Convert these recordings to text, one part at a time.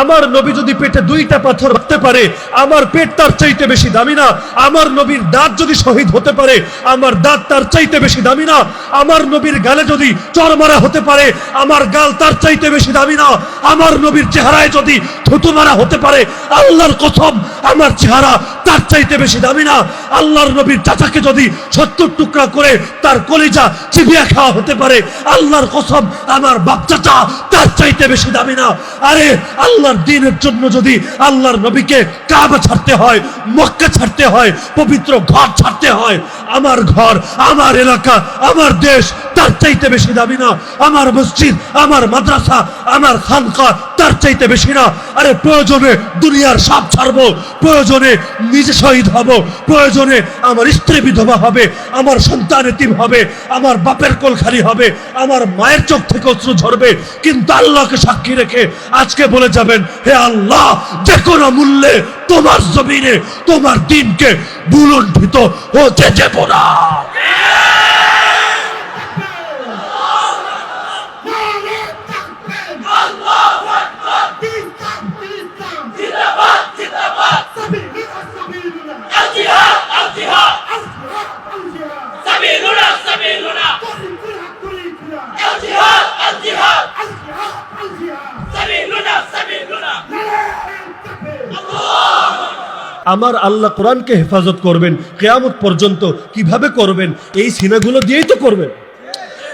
আমার নবী যদি পেটে 2টা পাথর রাখতে পারে, আমার পেট তার চাইতে বেশি দামি না? আমার নবীর দাঁত যদি শহীদ হতে পারে, আমার দাঁত তার চাইতে বেশি দামি না? আমার নবীর গালে যদি চর মারা হতে পারে, আমার গাল তার চাইতে বেশি দামি না? আমার নবীর চেহারায় যদি থুতু মারা হতে পারে, আল্লাহর কসম আমার চেহারা তার চাইতে বেশি দামি না? আল্লাহর নবীর চাচাকে যদি 70 টুকরা করে তার কলিজা চিবিয়ে খাওয়া হতে পারে, আল্লাহর কসম আমার বাপ চাচা তার চাইতে বেশি দামি না? আরে আল্লাহর দ্বীনের জন্য যদি আল্লাহর নবীকে কাবা ছাড়তে হয়, মক্কা ছাড়তে হয়, পবিত্র ঘর ছাড়তে হয়, আমার ঘর, আমার এলাকা, আমার দেশ তার চাইতে বেশি দামি না? আমার মসজিদ, আমার মাদ্রাসা, আমার খানকা তার চাইতে বেশি না? আরে প্রয়োজনে দুনিয়ার সব ছাড়বো, প্রয়োজনে নিজে শহীদ হব, প্রয়োজনে আমার স্ত্রী বিধবা হবে, আমার সন্তান এতিম হবে, আমার বাপের কোল খালি হবে, আমার মায়ের চোখ থেকে অশ্রু ঝরবে, কিন্তু আল্লাহকে সাক্ষী রেখে আজকে বলে যাবেন, হে আল্লাহ, যে কোনো মূল্যে তোমার জমিনে তোমার দ্বীনকে বুলন্ডিত হতে দেব না। আমার আল্লাহ কোরআনকে হেফাজত করবেন কিয়ামত পর্যন্ত। কিভাবে করবেন? এই সিনাগুলো দিয়েই তো করবেন।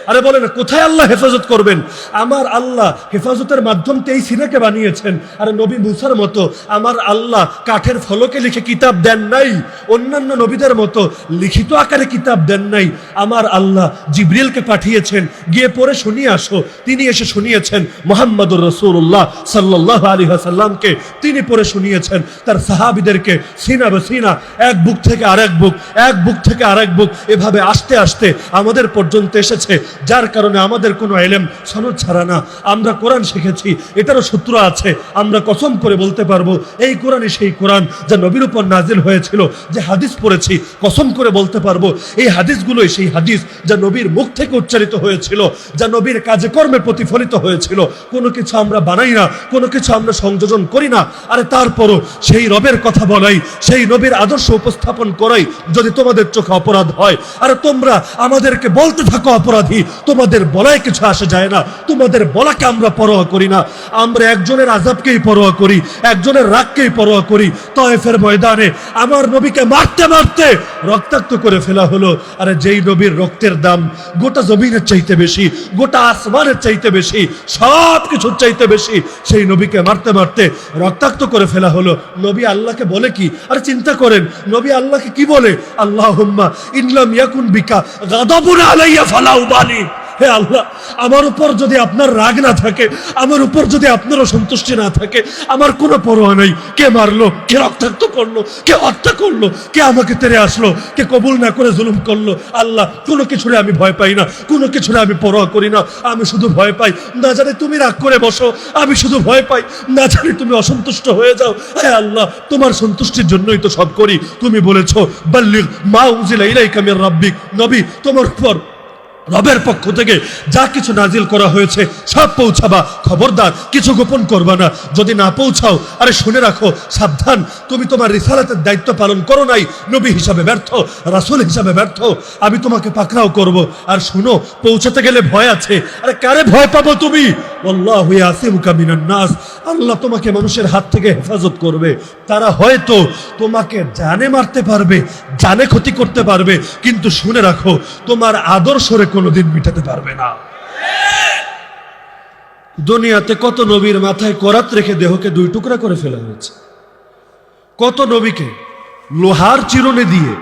আরে বলেন, কোথায় আল্লাহ হেফাজত করবেন? আমার আল্লাহ হেফাজতের মাধ্যম এই সিনাকে বানিয়েছেন। আরে নবী মুসার মতো আমার আল্লাহ কাঠের ফলকে লিখে কিতাব দেন নাই, অন্যান্য নবীদের মতো লিখিত আকারে কিতাব দেন নাই। আমার আল্লাহ জিবরিলকে পাঠিয়েছেন, গিয়ে পড়ে শুনিয়ে আসো। তিনি এসে শুনিয়েছেন মুহাম্মদুর রাসূলুল্লাহ সাল্লাল্লাহু আলাইহি ওয়াসাল্লামকে, তিনি পড়ে শুনিয়েছেন তার সাহাবীদেরকে, সিনা বে সিনা, এক বুক থেকে আরেক বুক, এক বুক থেকে আরেক বুক, এভাবে আস্তে আস্তে আমাদের পর্যন্ত এসেছে। যার কারণে আমাদের কোনো ইলম সনদ ছাড়া না, আমরা কোরআন শিখেছি, এটারও সূত্র আছে। আমরা কসম করে বলতে পারবো এই কোরআনই সেই কোরআন যা নবীর উপর নাজিল হয়েছিল। যে হাদিস পড়েছি, কসম করে বলতে পারবো এই হাদিসগুলোই সেই হাদিস যা নবীর মুখ থেকে উচ্চারিত হয়েছিল, যা নবীর কাজে কর্মে প্রতিফলিত হয়েছিল। কোনো কিছু আমরা বানাই না, কোনো কিছু আমরা সংযোজন করি না। আরে তারপরও সেই রবের কথা বলাই, সেই নবীর আদর্শ উপস্থাপন করাই যদি তোমাদের চোখে অপরাধ হয়, আরে তোমরা আমাদেরকে বলতে থাকো অপরাধী, তোমাদের বলায় কিছু আসে যায় না, তোমাদের বলাকে আমরা পরোয়া করি না। আমরা একজনের আযাবকেই পরোয়া করি, একজনের রাগকেই পরোয়া করি। তায়েফের ময়দানে আমার নবীকে মারতে মারতে রক্তাক্ত করে ফেলা হলো। আরে যেই নবীর রক্তের দাম গোটা জমিনের চাইতে বেশি, গোটা আসমানের চাইতে বেশি, সব কিছুর চাইতে বেশি, সেই নবীকে মারতে মারতে রক্তাক্ত করে ফেলা হলো। নবী আল্লাহকে বলে কি? আরে চিন্তা করেন, নবী আল্লাহকে কি বলে? আল্লাহুম্মা ইনলাম ইয়াকুন বিকা গাদাবুন আলাইয়া ফালা উবালি। হে আল্লাহ, আমার উপর যদি আপনার রাগ না থাকে, আমার উপর যদি আপনার অসন্তুষ্টি না থাকে, আমার কোনো পরোয়া নেই। কে মারলো, কে রক্তাক্ত করলো, কে হত্যা করলো, কে আমাকে তেড়ে আসলো, কে কবুল না করে জুলুম করলো, আল্লাহ কোনো কিছুরে আমি ভয় পাই না, কোনো কিছুরে আমি পরোয়া করি না। আমি শুধু ভয় পাই, না জানি তুমি রাগ করে বসো, আমি শুধু ভয় পাই, না জানি তুমি অসন্তুষ্ট হয়ে যাও। হে আল্লাহ, তোমার সন্তুষ্টির জন্যই তো সব করি। তুমি বলেছো বাল্লিগ মা উনজিলা ইলাইকা মির রাব্বিক, নবী তোমার উপর রবের পক্ষ থেকে যা কিছু নাজিল করা হয়েছে সব পৌঁছাবা, খবরদার কিছু গোপন করবা না। যদি না পৌঁছাও, আরে শুনে রাখো, সাবধান, তুমি তোমার রিসালাতের দায়িত্ব পালন করো নাই, নবী হিসাবে ব্যর্থ, রাসূল হিসাবে ব্যর্থ, আমি তোমাকে পাকড়াও করব। আর শুনো, পৌঁছাতে গেলে ভয় আছে। আরে কারে ভয় পাবো তুমি? আল্লাহু ইয়াসিমুকা মিনান নাস, আল্লাহ তোমাকে মানুষের হাত থেকে হেফাজত করবে। তারা হয়তো তোমাকে জানে মারতে পারবে, জানে ক্ষতি করতে পারবে, কিন্তু শুনে রাখো, তোমার আদর্শরে কোনোদিন মিটাতে পারবে না। দুনিয়াতে কত নবীর মাথায় করাত রেখে দেহকে 2 টুকরা করে ফেলা হয়েছে। কত নবীকে লোহার চিরুনি দিয়ে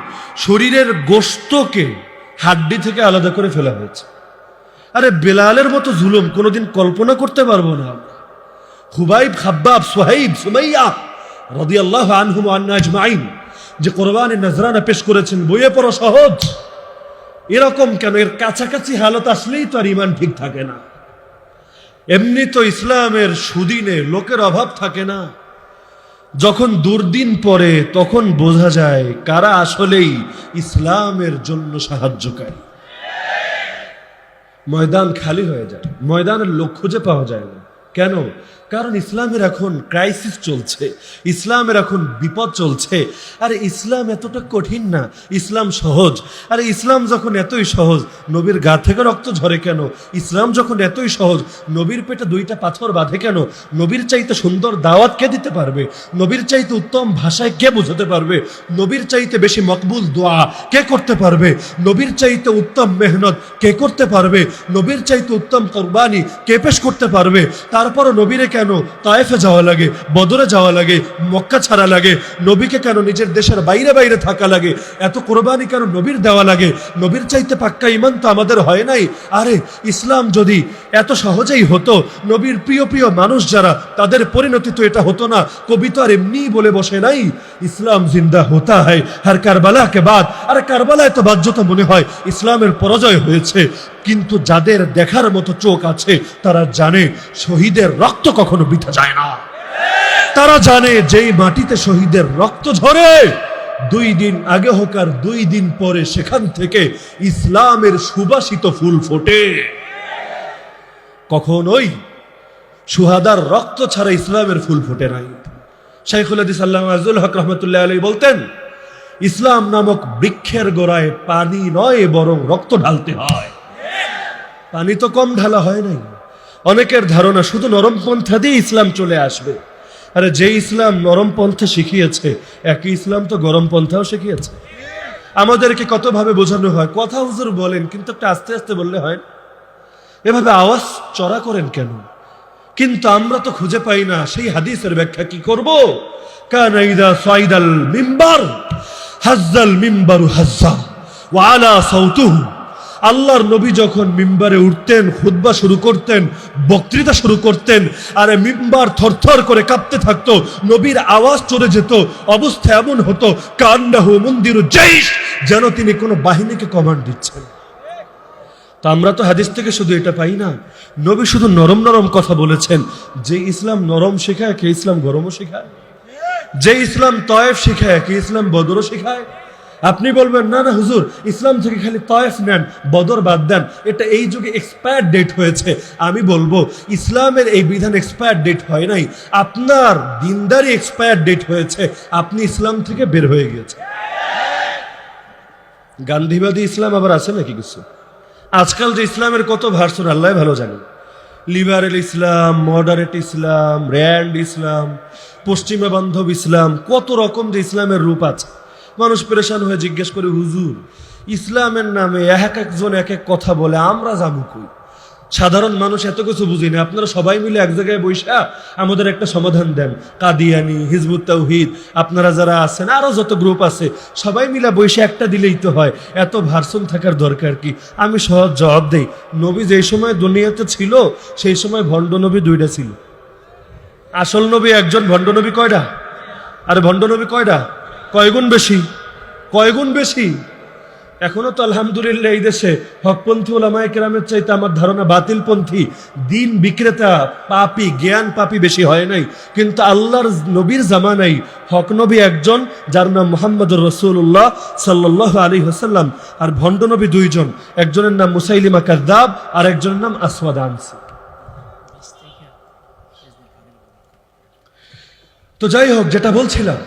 শরীরের গোশতকে হাড্ডি থেকে আলাদা করে ফেলা হয়েছে। আরে বেলালের মতো জুলুম কোনোদিন কল্পনা করতে পারবো না। হুবাইব, খাব্বাব, সুহাইব, সুমাইয়া রাদিয়াল্লাহু আনহুম ওয়া আন্না আজমাইন যে কোরবানির নজরানা পেশ করেছেন, বইয়ে পড়া সহজ, এরকম কেন? এর কাছাকাছি হালত আসলেই তো আর ইমান ঠিক থাকে না। এমনি তো ইসলামের সুদিনে লোকের অভাব থাকে না। যখন দুর্দিন পড়ে তখন বোঝা যায় কারা আসলেই ইসলামের জন্য সাহায্যকারী। ময়দান খালি হয়ে যায়, ময়দানের লোক খুঁজে পাওয়া যায় না। কেন? কারণ ইসলামের এখন ক্রাইসিস চলছে, ইসলামের এখন বিপদ চলছে। আরে ইসলাম এতটা কঠিন না, ইসলাম সহজ। আরে ইসলাম যখন এতই সহজ, নবীর গা থেকে রক্ত ঝরে কেন? ইসলাম যখন এতই সহজ, নবীর পেটে 2টা পাথর বাঁধে কেন? নবীর চাইতে সুন্দর দাওয়াত কে দিতে পারবে? নবীর চাইতে উত্তম ভাষায় কে বোঝাতে পারবে? নবীর চাইতে বেশি মকবুল দোয়া কে করতে পারবে? নবীর চাইতে উত্তম মেহনত কে করতে পারবে? নবীর চাইতে উত্তম কোরবানি কে পেশ করতে পারবে? তারপরও নবীরে কেন তায়েফে যাওয়া লাগে, বদরে যাওয়া লাগে, মক্কা ছাড়া লাগে? নবীকে কেন নিজের দেশের বাইরে বাইরে থাকা লাগে? এত কোরবানি কেন নবীর দেওয়া লাগে? নবীর চাইতে পাক্কা ঈমান তো আমাদের হয় নাই। আরে ইসলাম যদি এত সহজেই হতো, নবীর প্রিয় প্রিয় মানুষ যারা, তাদের পরিণতি তো এটা হতো না। কবি তো আর এমনি বলে বসে নাই, ইসলাম জিন্দা হতা হয় হর কারবালা কে বাদ। আরে কারবালায় তো বাধ্যতা মনে হয় ইসলামের পরাজয় হয়েছে, কিন্তু যাদের দেখার মতো চোখ আছে তারা জানে শহীদের রক্ত কখনো বৃথা যায় না। তারা জানে যেই মাটিতে শহীদের রক্ত ঝরে, 2 দিন আগে হোক আর 2 দিন পরে সেখান থেকে ইসলামের সুবাসিত ফুল ফোটে। কখনোই সুহাদার রক্ত ছাড়া ইসলামের ফুল ফোটে নাই। শাইখুল হাদিস আল্লামা আজুল হক রহমতুল্লাহ আলাইহি বলতেন, ইসলাম নামক বৃক্ষের গোড়ায় পানি নয় বরং রক্ত ঢালতে হয়। পানি তো কম ঢালা হয় নাই। অনেকের ধারণা শুধু নরম পন্থা দিয়ে ইসলাম চলে আসবে। আরে যে ইসলাম নরম পন্থা শিখিয়েছে, একই ইসলাম তো গরম পন্থাও শিখিয়েছে। আমাদেরকে কতভাবে বোঝানো হয়, কথা হুজুর বলেন কিন্তু একটা আস্তে আস্তে বললে হয়। এভাবে আওয়াজ চড়া করেন কেন? কিন্তু আমরা তো খুঁজে পাই না সেই হাদিসের ব্যাখ্যা। কি করব? কানা ইযা সাইদাল মিম্বার হাজ্জাল মিম্বারু হাজ্জা ওয়া আলা সাউতুহু। আল্লাহর নবী যখন মিম্বারে উঠতেন, খুতবা শুরু করতেন, বক্তৃতা শুরু করতেন, আরে মিম্বার থরথর করে কাঁপতে থাকতো, নবীর আওয়াজ চলে যেত। অবস্থা এমন হতো কান্নাহু মুনদিরু জাইশ, যেন তিনি কোনো বাহিনীকে কমান্ড দিচ্ছেন। তা আমরা তো হাদিস থেকে শুধু এটা পাই না, নবী শুধু নরম নরম কথা বলেছেন। যে ইসলাম নরম শেখায়, কে ইসলাম গরমও শেখায়? যে ইসলাম তয়েফ শেখায়, কে ইসলাম বদরও শেখায়? আপনি বলবেন না না হুজুর, ইসলাম থেকে খালি তয়েফ নেন, বদর বাদ দেন, এটা এই যুগে এক্সপায়ার ডেট হয়েছে। আমি বলবো ইসলামের এই বিধান এক্সপায়ার ডেট হয় নাই, আপনার দিনদারি এক্সপায়ার ডেট হয়েছে। আপনি ইসলাম থেকে বের হয়ে গেছে। গান্ধীবাদী ইসলাম আবার আছে নাকি কিছু? আজকাল যে ইসলামের কত ভার্সন আল্লাহ ভালো জানেন। লিবারেল ইসলাম, মডারেট ইসলাম, র্যান্ড ইসলাম, পশ্চিমা বান্ধব ইসলাম, কত রকম যে ইসলামের রূপ আছে। মানুষ পেরেশান হয়ে জিজ্ঞেস করে, হুজুর ইসলামের নামে এক একজন এক এক কথা বলে, আমরা যাবো কই? সাধারণ মানুষ এত কিছু বুঝি না। আপনারা সবাই মিলে এক জায়গায় বৈশা আমাদের একটা সমাধান দেন। কাদিয়ানি, হিজবুত তাওহীদ, আপনারা যারা আছেন, আরো যত গ্রুপ আছে, সবাই মিলে বৈশা একটা দিলেই তো হয়। এত ভার্সন থাকার দরকার কি? আমি সহজ জবাব দেই, নবী যেই সময় দুনিয়াতে ছিল সেই সময় ভণ্ড নবী 2টা ছিল। আসল নবী একজন, ভণ্ড নবী কয়টা? আরে ভণ্ড নবী কয়টা? কয়গুণ বেশি? কয়গুণ বেশি? এখনো তো আলহামদুলিল্লাহ এই দেশে হকপন্থী ওলামায়ে কেরামের চাইতে আমার ধারণা বাতিলপন্থী, দিন বিক্রেতা, পাপী, জ্ঞান পাপী বেশি হয় নাই। কিন্তু আল্লাহর নবীর জামানাই হক নবী একজন, যার নাম মুহাম্মদুর রাসূলুল্লাহ সাল্লাল্লাহু আলাইহি ওয়াসাল্লাম। আর ভণ্ড নবী 2 জন, একজনের নাম মুসাইলিমা কাযযাব আর একজনের নাম আসওয়াদ আনসি। তো যাই হোক, যেটা বলছিলাম,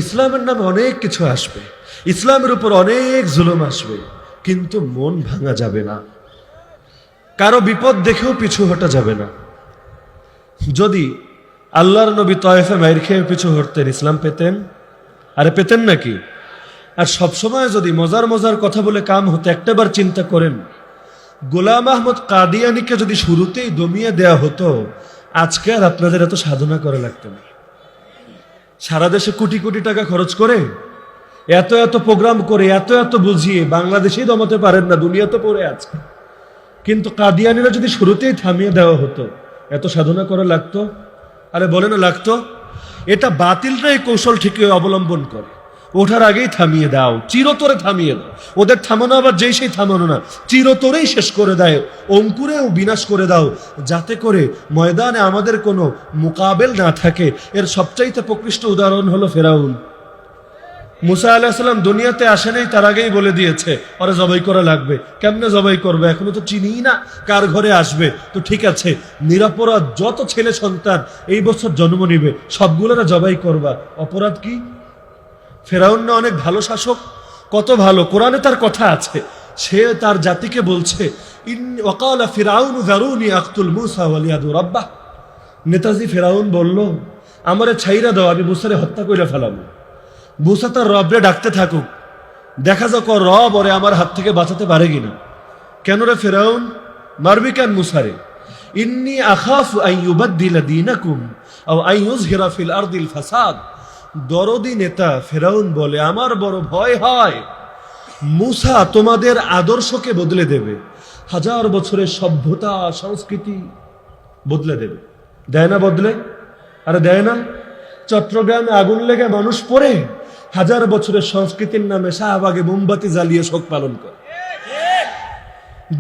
ইসলামের নামে অনেক কিছু আসবে, ইসলামের উপর অনেক জুলুম আসবে, কিন্তু মন ভাঙা যাবে না। কারো বিপদ দেখেও পিছু হটা যাবে না। যদি আল্লাহর নবী তয়েফে মাইর খেয়ে পিছু হটতেন, ইসলাম পেতেন? আরে পেতেন নাকি? আর সবসময় যদি মজার মজার কথা বলে কাম হতো, একটাবার চিন্তা করেন, গোলাম আহমদ কাদিয়ানিকে যদি শুরুতেই দমিয়ে দেয়া হতো, আজকে আর আপনাদের এত সাধনা করা লাগতো না। সারা দেশে কোটি কোটি টাকা খরচ করে, এত এত প্রোগ্রাম করে, এত এত বুঝিয়ে বাংলাদেশেই দমাতে পারেন না, দুনিয়া তো পড়ে আছে। কিন্তু কাদিয়ানিরা যদি শুরুতেই থামিয়ে দেওয়া হতো, এত সাধনা করা লাগতো? আরে বলে না লাগতো? এটা বাতিলটাই কৌশল ঠিকই অবলম্বন করে, ওঠার আগেই থামিয়ে দাও, চিরতরে থামিয়ে দাও। ওদের থামানো আবার যেই সেই থামানো না, চিরতরেই শেষ করে দেয়, অঙ্কুরেও বিনাশ করে দাও, যাতে করে ময়দানে আমাদের কোনো মোকাবেল না থাকে। এর সবচাইতে প্রকৃষ্ট উদাহরণ হলো ফেরাউন। মুসা আলাইহিস সালাম দুনিয়াতে আসেনি, তার আগেই বলে দিয়েছে ওরা জবাই করা লাগবে। কেমনে জবাই করবে, এখনো তো চিনিই না কার ঘরে আসবে। তো ঠিক আছে, নিরপরাধ যত ছেলে সন্তান এই বছর জন্ম নিবে সবগুলোরা জবাই করবা। অপরাধ কি? ফেরাউন না অনেক ভালো শাসক, কত ভালো, কোরআনে তার কথা আছে। সে তার জাতিকে বলছে ওয়াকালা ফিরাউন যারুনি আকতুল মুসা ওয়ালিয়াদু রাব্বাহ। নেতাজি ফেরাউন বলল আমারে ছাইরা দাও, আমি মুসারে হত্যা কইরা ফেলাবো। মুসা তার রবরে ডাকতে থাকুক, দেখা যাক ওর রব ওরে আমার হাত থেকে বাঁচাতে পারে কিনা। কেন রে ফেরাউন, মারবি কেন মুসারে? ইন্নী আখাফু আন ইউবাদদিলা দীনাকুম আও আন ইউযহিরা ফিল আরদিল ফাসাদ। দরদি নেতা ফেরাউন বলে আমার বড় ভয় হয় মুসা তোমাদের আদর্শকে বদলে দেবে, 1000 বছরের সভ্যতা সংস্কৃতি বদলে দেবে। দেয় না বদলে? আরে দেয় না? চট্টগ্রামে আগুন লেগে মানুষ পড়ে 1000 বছরের সংস্কৃতির নামে শাহবাগে মোমবাতি জ্বালিয়ে শোক পালন করে।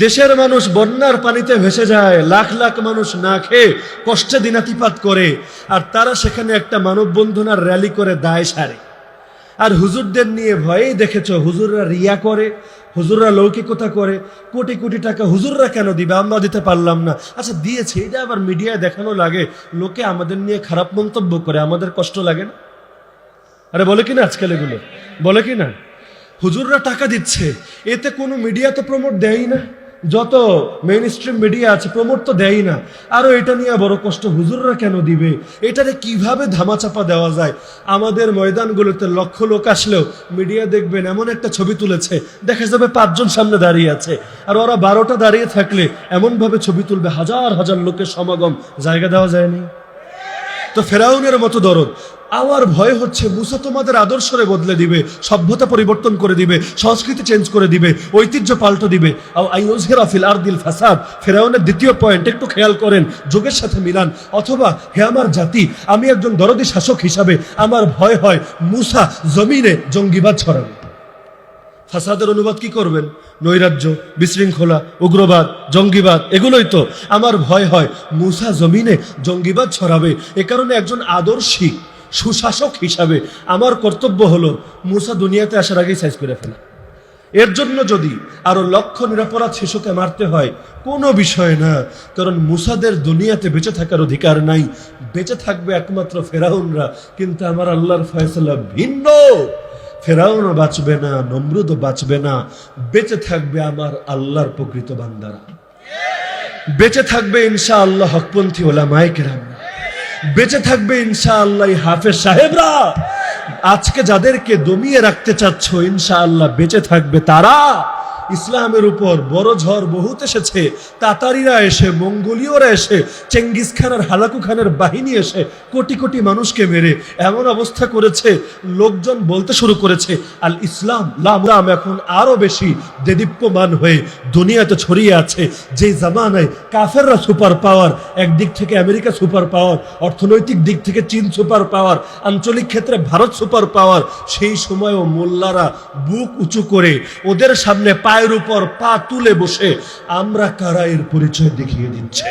দেশের মানুষ বন্যার পানিতে ভেসে যায়, লাখ লাখ মানুষ না খেয়ে কষ্টে দিনাতিপাত করে, আর তারা সেখানে একটা মানববন্ধনার র্যালি করে দায় সারে। আর হুজুরদের নিয়ে ভয়েই দেখেছো হুজুররা রিয়া করে, হুজুররা লৌকিকতা করে, কোটি কোটি টাকা হুজুররা কেন দিবে, আমরা দিতে পারলাম না। আচ্ছা দিয়েছে, এটা আবার মিডিয়ায় দেখানো লাগে, লোকে আমাদের নিয়ে খারাপ মন্তব্য করে, আমাদের কষ্ট লাগে না? আরে বলে কিনা আজকাল এগুলো, বলে কিনা? হুজুররা টাকা দিচ্ছে, এতে কোনো মিডিয়া তো প্রমোট দেয়ই না, যত মেইন স্ট্রিম মিডিয়া আছে প্রমোট তো দেয়ই না। আরো এটা নিয়ে বড় কষ্ট, হুজুররা কেন দিবে, এটারে কিভাবে ধামাচাপা দেওয়া যায়। আমাদের ময়দানগুলোতে লক্ষ লোক আসলেও মিডিয়া দেখবেন এমন একটা ছবি তুলেছে, দেখা যাবে 5 জন সামনে দাঁড়িয়ে আছে, আর ওরা 12টা দাঁড়িয়ে থাকলে এমন ভাবে ছবি তুলবে হাজার হাজার লোকের সমাগম, জায়গা দেওয়া যায়নি। তো ফেরাউনের মতো দরদ। আমার ভয় হচ্ছে মুসা তোমাদের আদর্শরে বদলে দিবে, সভ্যতা পরিবর্তন করে দিবে, সংস্কৃতি চেঞ্জ করে দিবে, ঐতিহ্য পাল্টে দিবে। আইয়ুযহিরা ফিল আরদিল ফাসাদ, ফেরাউনের দ্বিতীয় পয়েন্ট একটু খেয়াল করেন, যোগের সাথে মিলান। অথবা হে আমার জাতি, আমি একজন দরদি শাসক হিসাবে আমার ভয় হয় মুসা জমিনে জঙ্গিবাদ ছড়াবে। ফাসাদের অনুবাদ কি করবেন? নৈরাজ্য, বিশৃঙ্খলা, উগ্রবাদ, জঙ্গিবাদ, এগুলোই তো। আমার ভয় হয় মুসা জমিনে জঙ্গিবাদ ছড়াবে। এ কারণে একজন আদর্শী সুশাসক হিসাবে আমার কর্তব্য হলো মুসা দুনিয়াতে আসার আগেই সাইজ করে ফেলা। এর জন্য যদি আরো লক্ষ নিরপরাধ শিশুকে মারতে হয় কোনো বিষয় না, কারণ মুসাদের দুনিয়াতে বেঁচে থাকার অধিকার নাই, বেঁচে থাকবে একমাত্র ফেরাউনরা। কিন্তু আমার আল্লাহর ফয়সালা ভিন্ন, ফেরাউনও বাঁচবে না, নমরুদও বাঁচবে না, বেঁচে থাকবে আমার আল্লাহর প্রকৃত বান্দারা, বেঁচে থাকবে ইনশাআল্লাহ হকপন্থী ওলামায়ে কেরাম, বেঁচে থাকবে ইনশাআল্লাহ হাফেজ সাহেবরা। আজকে যাদেরকে দমিয়ে রাখতে চাচ্ছ ইনশাআল্লাহ বেঁচে থাকবে তারা। ইসলামের উপর বড় ঝড় বহুত এসেছে, তাতারিরা এসে, মঙ্গোলীয়রা এসে, চেঙ্গিস খান আর হালাকু খানের বাহিনী এসে কোটি কোটি মানুষকে মেরে এমন অবস্থা করেছে, লোকজন বলতে শুরু করেছে আল ইসলাম লাম এখন আরো বেশি দেদীপ্যমান হয়ে দুনিয়াতে ছড়িয়ে আছে। যে জামানায় কাফেররা সুপার পাওয়ার, একদিক থেকে আমেরিকা সুপার পাওয়ার, অর্থনৈতিক দিক থেকে চীন সুপার পাওয়ার, আঞ্চলিক ক্ষেত্রে ভারত সুপার পাওয়ার, সেই সময়ও মোল্লারা বুক উঁচু করে ওদের সামনে পায়ের উপর পা তুলে বসে আমরা কারা এর পরিচয় দেখিয়ে দিচ্ছে।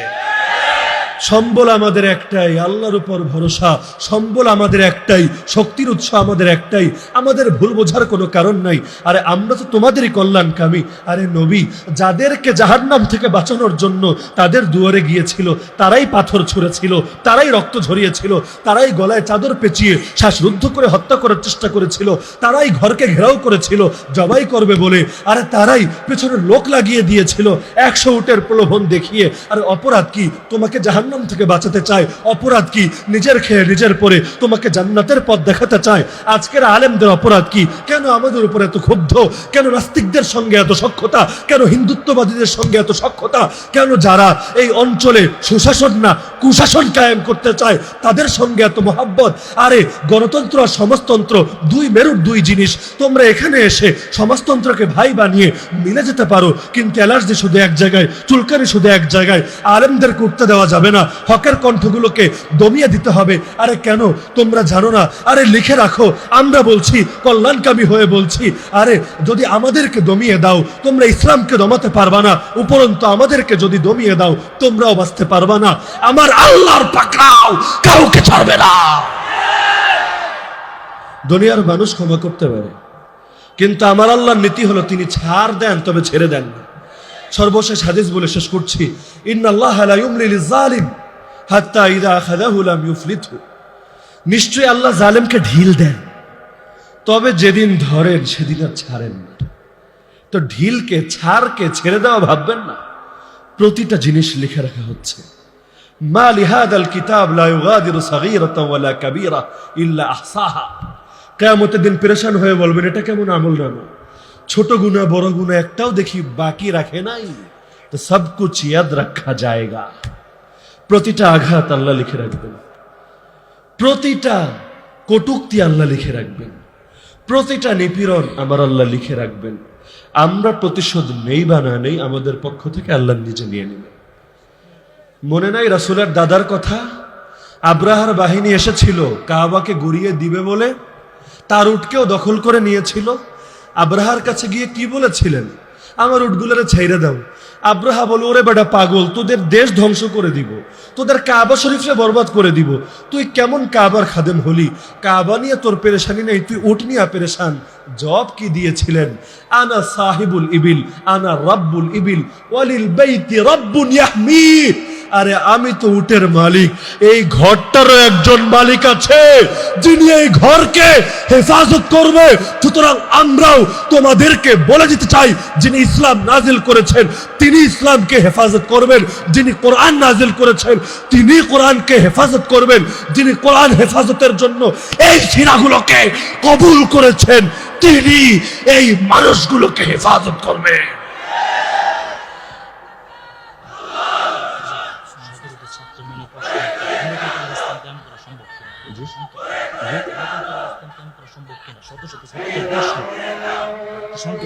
সম্বল আমাদের একটাই, আল্লাহর উপর ভরসা। সম্বল আমাদের একটাই, শক্তির উৎস আমাদের একটাই, আমাদের ভুল বোঝার কোনো কারণ নাই। আরে আমরা তো তোমাদেরই কল্যাণকামী। আরে নবী যাদেরকে জাহান্নাম থেকে বাঁচানোর জন্য তাদের দুয়ারে গিয়েছিল, তারাই পাথর ছুঁড়েছিল, তারাই রক্ত ঝরিয়েছিল, তারাই গলায় চাদর পেঁচিয়ে শ্বাসরুদ্ধ করে হত্যা করার চেষ্টা করেছিল, তারাই ঘরকে ঘেরাও করেছিল জবাই করবে বলে। আরে তারাই পেছনে লোক লাগিয়ে দিয়েছিল 100 উটের প্রলোভন দেখিয়ে। আর অপরাধ কি? তোমাকে জাহান্নাম থেকে বাঁচাতে চায়। অপরাধ কি? নিজের খেয়ে নিজের পরে তোমাকে জান্নাতের পথ দেখাতে চায়। আজকের আলেমদের অপরাধ কি? কেন আমাদের উপরে এত ক্ষুব্ধ? কেন নাস্তিকদের সঙ্গে এত সখ্যতা? কেন হিন্দুত্ববাদীদের সঙ্গে এত সখ্যতা? কেন যারা এই অঞ্চলে সুশাসন না কুশাসন কায়েম করতে চায় তাদের সঙ্গে এত মহাব্বত? আরে গণতন্ত্র আর সমাজতন্ত্র দুই মেরুর দুই জিনিস। তোমরা এখানে এসে সমাজতন্ত্রকে ভাই বানিয়ে মিলে যেতে পারো, কিন্তু অ্যালার্জি শুধু এক জায়গায়, চুলকানি শুধু এক জায়গায়। আলেমদের করতে দেওয়া যাবে না, হকের কণ্ঠগুলোকে দমিয়ে দিতে হবে। আরে কেন তোমরা জানো না? আরে লিখে রাখো, আমরা বলছি, কল্যাণকামী হয়ে বলছি। আরে যদি আমাদেরকে দমিয়ে দাও তোমরা ইসলামকে দমাতে পারবা না, উপরন্তু আমাদেরকে যদি দমিয়ে দাও তোমরাও বাঁচতে পারবা না। আমার আল্লাহর পাকড়াও কাউকে ছাড়বে না। দুনিয়ার মানুষ ক্ষমা করতে পারে, কিন্তু আমার আল্লাহর নীতি হলো তিনি ছাড় দেন তবে ছেড়ে দেন না। সর্বশেষ হাদিস বলে শেষ করছি, ইন্নাল্লাহা লা ইউমলি লিয-যালিম হাত্তা ইযা আখাযাহু লাম ইউফলিতহু। নিশ্চয়ই আল্লাহ জালেমকে ঢিল দেন, তবে যেদিন ধরেন সেদিন আর ছাড়েন না। তো ঢিলকে ছাড়কে ছেড়ে দেওয়া ভাববেন না, প্রতিটা জিনিস লিখে রাখা হচ্ছে। মা লিহাদাল কিতাব লা ইউগাদিরু সাগীরাতান ওয়ালা কাবীরা ইল্লা আহসাহা। কিয়ামতের দিন পেরেশান হয়ে বলবেন এটা কেমন আমলনামা, ছোট গুনাহ বড় গুনাহ একটাও দেখি বাকি রাখে নাই। তো সব কুছ ইয়াদ রাখা যায়গা। প্রতিটা আঘাত আল্লাহ লিখে রাখবেন, প্রতিটা কটূক্তি আল্লাহ লিখে রাখবেন, প্রতিটা নিপীড়ন আমার আল্লাহ লিখে রাখবেন। আমরা প্রতিশোধ নেই বা না নেই, আমাদের পক্ষ থেকে আল্লাহ নিজে নিয়ে নেবেন। মনে নাই রাসূলের দাদার কথা, আব্রাহার বাহিনী এসেছিল কাবাকে গুড়িয়ে দিবে বলে, তার উটকেও দখল করে নিয়েছিল। আব্রাহার কাছে গিয়ে কি বলেছিলেন, আমার উটগুলোরে ছেড়ে দাও। আব্রাহা বলে, ওরে বেটা পাগল, তোদের দেশ ধ্বংস করে দিব, তোদের কাবা শরীফে বরবাদ করে দিব। তুই কেমন কাবার খাদেম হলি, কাবা নিয়ে তোর পেরেশানি নেই, তুই উট নিয়ে পেরেশান। জবাব কি দিয়েছিলেন, আনা সাহিবুল ইবিল আনা রাব্বুল ইবিল ওয়ালিল বাইতি রাব্বুন ইয়াহমি। আরে আমি তো উটের মালিক, এই ঘরটারও একজন মালিক আছে যিনি এই ঘরকে হেফাজত করবে। সুতরাং আমরাও তোমাদেরকে বলে দিতে চাই, যিনি ইসলাম নাজিল করেছেন তিনি ইসলামকে হেফাজত করবেন, যিনি কোরআন নাজিল করেছেন তিনি কোরআনকে হেফাজত করবেন, যিনি কোরআন হেফাজতের জন্য এই সিরাগুলোকে কবুল করেছেন তিনি এই মানুষগুলোকে হেফাজত করবেন। শত শত